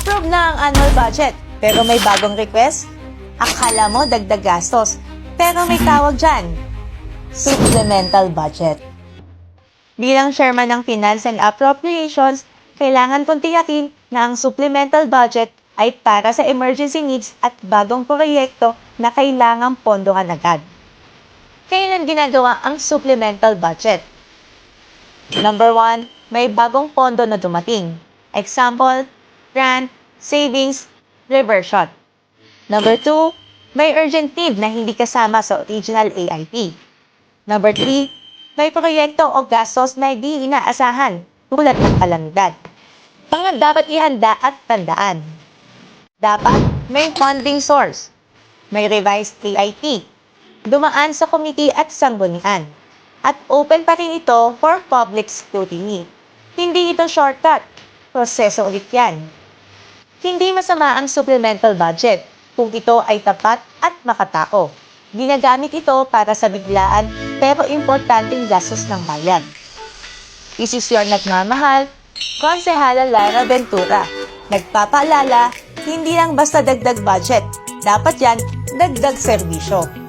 Na-approve na ang annual budget, pero may bagong request? Akala mo dagdag gastos, pero may tawag dyan. Supplemental budget. Bilang chairman ng Finance and Appropriations, kailangan kong tiyakin na ang supplemental budget ay para sa emergency needs at bagong proyekto na kailangang pondohan agad. Kailan ginagawa ang supplemental budget? Number 1, may bagong pondo na dumating. Example, grant, savings, reversion. Number 2, may urgent need na hindi kasama sa original AIP. Number 3, may proyekto o gastos na hindi inaasahan tulad ng kalamidad. Mga dapat ihanda at tandaan. Dapat may funding source, may revised AIP, dumaan sa committee at sanggunian, at open pa rin ito for public scrutiny. Hindi ito shortcut, proseso ulit yan. Hindi masama ang supplemental budget kung ito ay tapat at makatao. Ginagamit ito para sa biglaan pero importanteng gastos ng bayan. This is your nagmamahal, Konsehala Lara Ventura. Nagpapaalala, hindi lang basta dagdag budget. Dapat yan, dagdag serbisyo.